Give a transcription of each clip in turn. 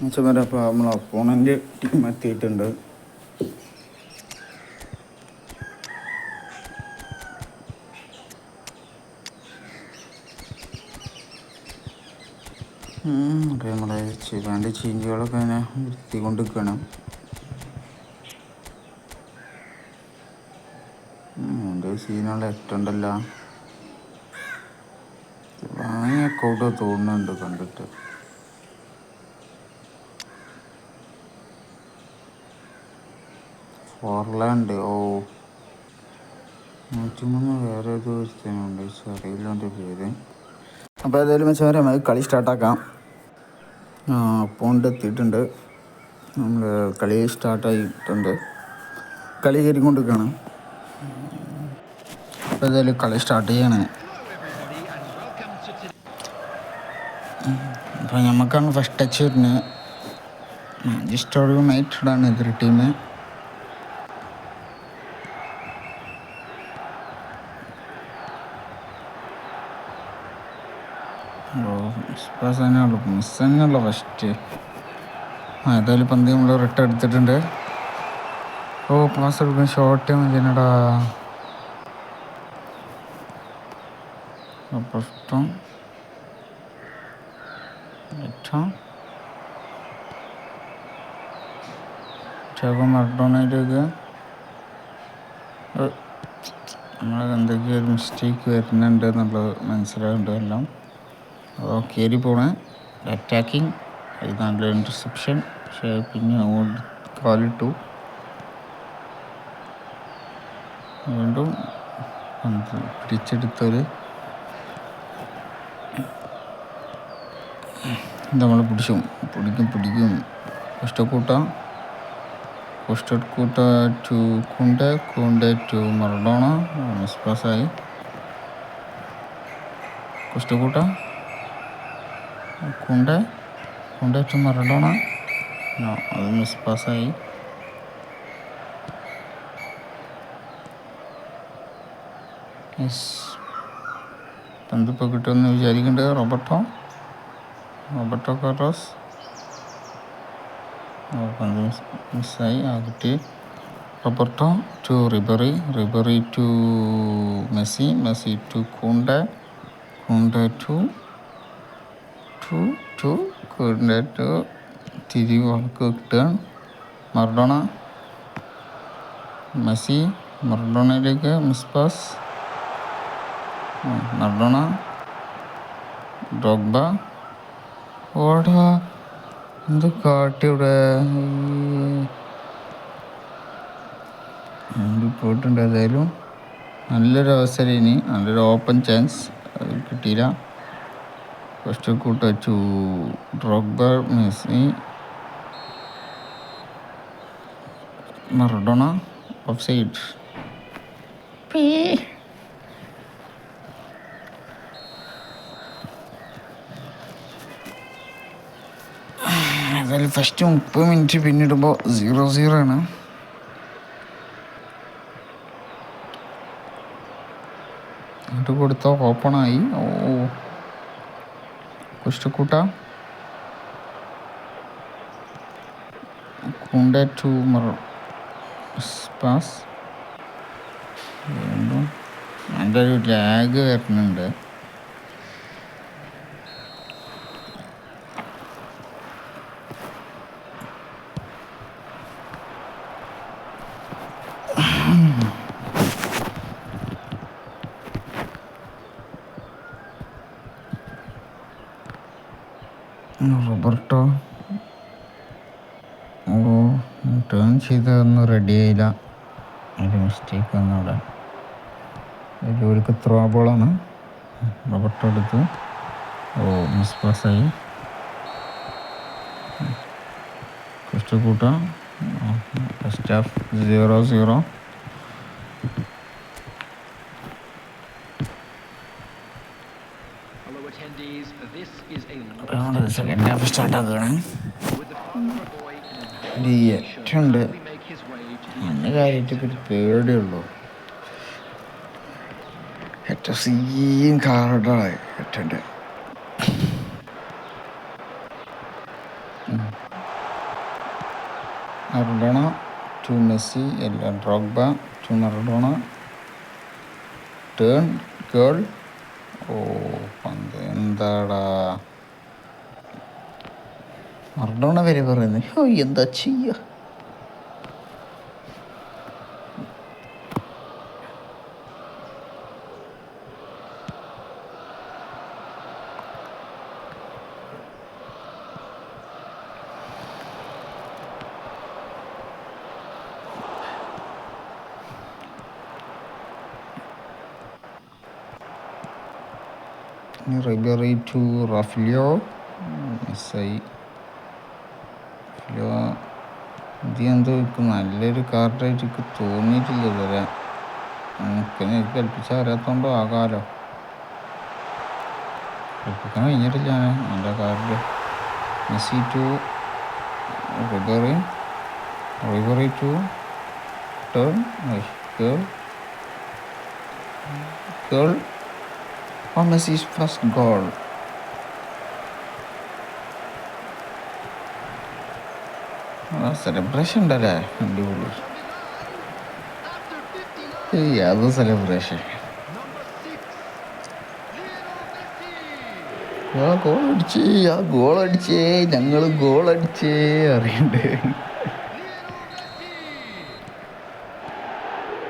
എന്നുവെച്ചാൽ വരെ അപ്പോൾ നമ്മൾ ഒപ്പോണൻ്റ് ടീം എത്തിയിട്ടുണ്ട്. അപ്പോൾ നമ്മളെ വേണ്ട ചേഞ്ചുകളൊക്കെ ഇങ്ങനെ വരുത്തിക്കൊണ്ട് നിൽക്കണം. എൻ്റെ സീനുള്ള എട്ടുണ്ടല്ല വാങ്ങിയ അക്കൗണ്ട് തോന്നുന്നുണ്ട് കണ്ടിട്ട്. ഫോർലാൻഡ് 103 വേറെ ഏതോ ഒരുത്തനുണ്ട്, അറിയില്ല എൻ്റെ പേര്. അപ്പോൾ ഏതായാലും വെച്ചാൽ നമുക്ക് കളി സ്റ്റാർട്ടാക്കാം. അക്കൗണ്ട് എത്തിയിട്ടുണ്ട്, നമ്മൾ കളി സ്റ്റാർട്ടായിട്ടുണ്ട്, കളി കയറിക്കൊണ്ടിരിക്കുകയാണ്. അപ്പോൾ ഏതായാലും കളി സ്റ്റാർട്ട് ചെയ്യണേ. അപ്പോൾ നമുക്കാണ് ഫസ്റ്റ് ടച്ച് വരുന്നത്. മാഞ്ചസ്റ്റർ യുണൈറ്റഡാണ് എതിർ ടീം. മിസ് തന്നെയുള്ള ഫസ്റ്റ്. ഏതായാലും പന്ത് നമ്മൾ റിട്ടേൺ എടുത്തിട്ടുണ്ട്. പാസ് എടുക്കുന്ന ഷോട്ട് മതിനടാ. പ്രശ്നം മറഡോണയിലേക്ക് നമ്മളെന്തൊക്കെയോ ഒരു മിസ്റ്റേക്ക് വരുന്നുണ്ട് എന്നുള്ളത് മനസ്സിലാകുന്നുണ്ട് എല്ലാം. കയറി പോണേ അറ്റാക്കിങ്, അത് നല്ല ഇൻ്റർസെപ്ഷൻ. പക്ഷേ പിന്നെ കാലിട്ടു. വീണ്ടും പിടിച്ചെടുത്തൊരു നമ്മൾ പിടിക്കും. Costacurta to Kounde to Maradona. Miss പാസ്സായി. Costacurta Kounde to Maradona. അത് മിസ് പാസ്സായി. പന്തിപ്പോൾ കിട്ടുമെന്ന് വിചാരിക്കുന്നുണ്ട്. Roberto Carlos. പന്ത് മിസ്സായി. കിട്ടി. Roberto to Ribery to Messi to Kounde to തിരിവ് അവർക്ക് കിട്ടുകയാണ്. മറഡോണ മെസ്സി മറഡോണയിലേക്ക് മിസ് പാസ്. Maradona Drogba. ഓടാ എന്ത് കാട്ടിവിടെ പോയിട്ടുണ്ട്. ഏതായാലും നല്ലൊരു അവസരം, ഇനി നല്ലൊരു ഓപ്പൺ ചാൻസ് കിട്ടിയില്ല. ഫസ്റ്റ് കൂട്ടു Drogba Messi Maradona offside. ഏതായാലും ഫസ്റ്റ് 30 മിനിറ്റ് പിന്നിടുമ്പോൾ 0-0 ആണ്. അങ്ങോട്ട് കൊടുത്ത ഓപ്പണായി. കുഷ്ടക്കൂട്ട കുണ്ടെ ടു പാസ്. വീണ്ടും എൻ്റെ ഒരു ലാഗ് വരുന്നുണ്ട്. റോബർട്ടോ ടേൺ ചെയ്തൊന്നും റെഡി ആയില്ല. ഒരു മിസ്റ്റേക്ക് വന്നു അവിടെ. ജോലിക്ക് ത്രോ ബോളാണ്. റോബർട്ടോ എടുത്ത് മിസ് പാസ്സായി. ഫസ്റ്റ് കൂട്ട ഫസ്റ്റ് ഹാഫ് 0-0. സെക്കൻഡ് ഹാഫ് സ്റ്റാർട്ടാക്കുകയാണ്. എട്ടുണ്ട് അന്ന് കാര്യമായിട്ട് ഒരു പേടിയുള്ളൂ. ഏറ്റവും സീൻ കാർഡാണ് എട്ടുണ്ട്. Maradona to Messi, Drogba to Maradona, turn കേൾ. ഓ പന്ത് എന്താടാ മറഡോണ വരെ പറയുന്നത്. ഓ എന്താ ചെയ്യുക. റിബറി ടു റഫ്ലിയോ, മിസ്സായി. റഫ്ലിയോ ഇത് എന്തോ നല്ലൊരു കാർഡായിട്ട് എനിക്ക് തോന്നിയിട്ടില്ല ഇതുവരെ. പിന്നെ എനിക്ക് കളിപ്പിച്ചാൽ അറിയാത്തതുകൊണ്ടോ ആകാലോ. കളിപ്പിക്കാൻ കഴിഞ്ഞിട്ടില്ല ഞാൻ എൻ്റെ card. Messi to Ribery, Ribery to ടേൺ കേൾ, കേൾ. Oh, Messi's first goal. Celebration ഉണ്ടല്ലേ, അടിപൊളി. അത് സെലിബ്രേഷൻ. ഗോളടിച്ചേ ഞങ്ങൾ ഗോളടിച്ചേ അറിയണ്ട്.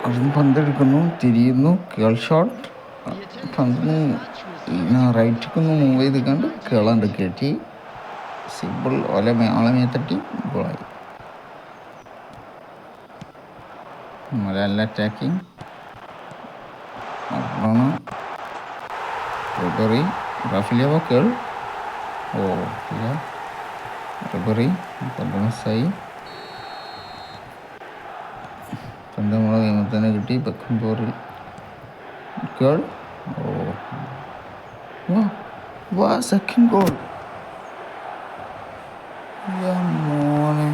അവിടുന്ന് പന്തെടുക്കുന്നു, തിരിയുന്നു, കേൾ ഷോട്ട്. പന്തിന് റൈറ്റിക്കൊന്ന് മൂവ് ചെയ്ത് കണ്ട് കേളാണ്ട് കയറ്റി സിമ്പിൾ ആളെ തട്ടി ഗോളായി. നല്ല അറ്റാക്കിങ്. റിബറി, റഫിലിയോ കേൾ. ഓ റിബറി പന്ത് മിസ്സായി. പന്ത് നമ്മളെ ഗെയിമിൽ തന്നെ കിട്ടി. ബെക്കംബോറിൽ കേൾ. ഓ സെക്കൻഡ് ഗോൾ. മോനെ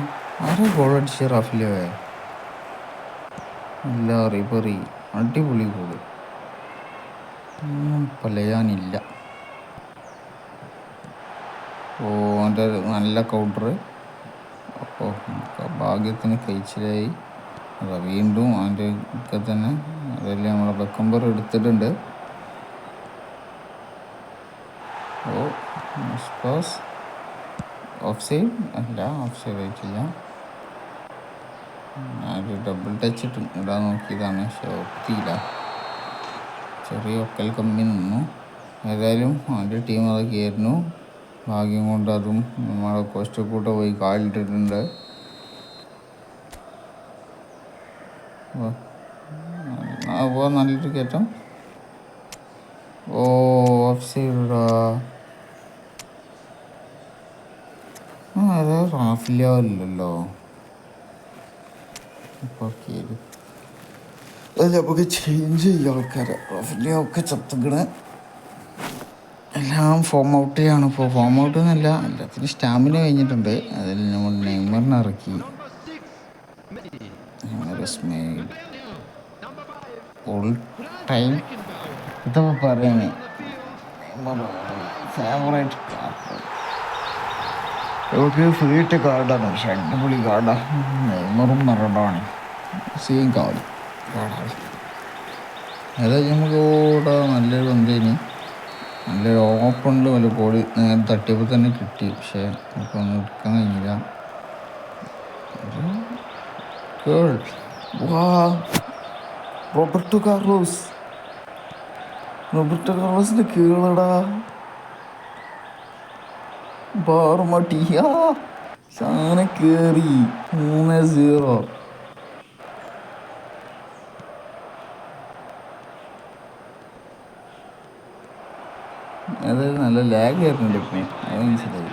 ആരെ ഗോൾ അടിച്ച റഫിലിയോയെ? ഇല്ല, റിബറി. അടിപൊളി ഗോള്, ഒന്നും പറയാനില്ല. ഓ അവൻ്റെ നല്ല കൗണ്ടർ. അപ്പോൾ ഭാഗ്യത്തിന് കഴിച്ചിലായി. വീണ്ടും അവൻ്റെ ഒക്കെ തന്നെ അതെല്ലാം നമ്മളെ ബെക്കംബർ എടുത്തിട്ടുണ്ട്. ഓ പാസ് ഓഫ് സൈഡ് അല്ല, ഓഫ് സൈഡ് ആയിട്ടില്ല. ഞാനൊരു ഡബിൾ ടച്ച് ഇടാൻ നോക്കിയതാണ്, പക്ഷെ ഒത്തിയില്ല. ചെറിയ ഒക്കൽ കമ്മി നിന്നു. ഏതായാലും അവൻ്റെ ടീം അതൊക്കെയായിരുന്നു. ഭാഗ്യം കൊണ്ട് അതും നമ്മളെ കോസ്റ്റക്കൂട്ട പോയി കാലിട്ടിട്ടുണ്ട്. അപ്പോൾ നല്ലൊരു കയറ്റം. ഓ ഓഫ് സൈഡാ. അത് റാഫിലിയോ അല്ലല്ലോ. നമുക്ക് ചേഞ്ച് ചെയ്യുക ആൾക്കാരെ. റാഫിലിയോ ഒക്കെ ചത്തുക്കണ്. എല്ലാം ഫോം ഔട്ട് ചെയ്യാണ് ഇപ്പോൾ. ഫോം ഔട്ട് എന്നല്ല, എല്ലാത്തിനും സ്റ്റാമിന കഴിഞ്ഞിട്ടുണ്ട്. അതിൽ നമ്മൾ നെയ്മറിനെ ഇറക്കി. ഫുൾ ടൈം ഇതൊക്കെ പറയുന്നത് ഫേവറേറ്റ് കാർഡ്. നമുക്ക് ഫ്രീ ഇട്ട കാർഡാണ്, പക്ഷെ അടിപൊളി കാർഡാണ്. നെയ്മറും മറഡോണയും സെയിം കാർഡാണ്. ഏതായാലും നമുക്ക് കൂടെ നല്ലൊരു ബന്ധേന് നല്ലൊരു ഓപ്പണിൽ വല്ല ബോഡി നേരെ തട്ടിയപ്പോൾ തന്നെ കിട്ടി. പക്ഷേ നമുക്കൊന്നും എടുക്കാൻ കഴിഞ്ഞില്ല. റോബർട്ടോ കാർലോസിന്റെ കീഴടാ. ബാർമട്ടിയ സാധനം കേറി 3-0. അതായത് നല്ല ലാഗ് ആയിരുന്നുണ്ട് ഇപ്പം, അത് മനസ്സിലായി.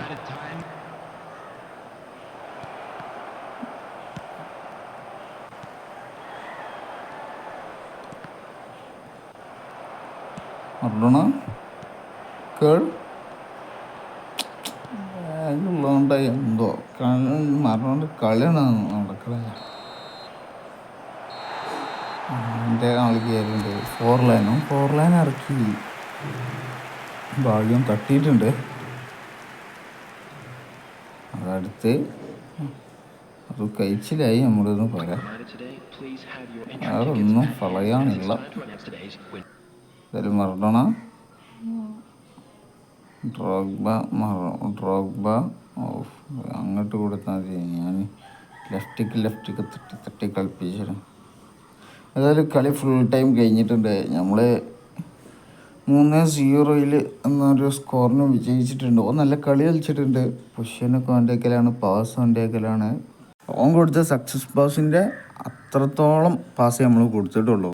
മറഡോണ കേൾ ലാഗുള്ളതുകൊണ്ട് എന്തോ മറഡോണ കളിയാണ് നടക്കണില്ല. എൻ്റെ ആൾക്ക് കയറിയുണ്ട്. 4 ലൈൻ ഇറക്കി. ഭാഗ്യം തട്ടിയിട്ടുണ്ട്. അതടുത്ത് അത് കഴിച്ചിലായി നമ്മളൊന്ന് പറയാം. വേറൊന്നും പറയാനില്ല. എന്തായാലും മറഡോണ, ഡ്രോഗ്ബ അങ്ങോട്ട് കൊടുത്താൽ മതി. ഞാൻ ലെഫ്റ്റിക്ക് തട്ടി കളിപ്പിച്ചു. ഏതായാലും കളി ഫുൾ ടൈം കഴിഞ്ഞിട്ടുണ്ട്. നമ്മൾ 3-0 എന്നൊരു സ്കോറിന് വിജയിച്ചിട്ടുണ്ട്. ഓൻ നല്ല കളി കളിച്ചിട്ടുണ്ട്. പൊസിഷനൊക്കെ ഓൻ്റെക്കലാണ്, പാസ് ഓൻ്റെക്കലാണ്. ഓൻ കൊടുത്ത സക്സസ് പാസിൻ്റെ അത്രത്തോളം പാസ് നമ്മൾ കൊടുത്തിട്ടുള്ളൂ.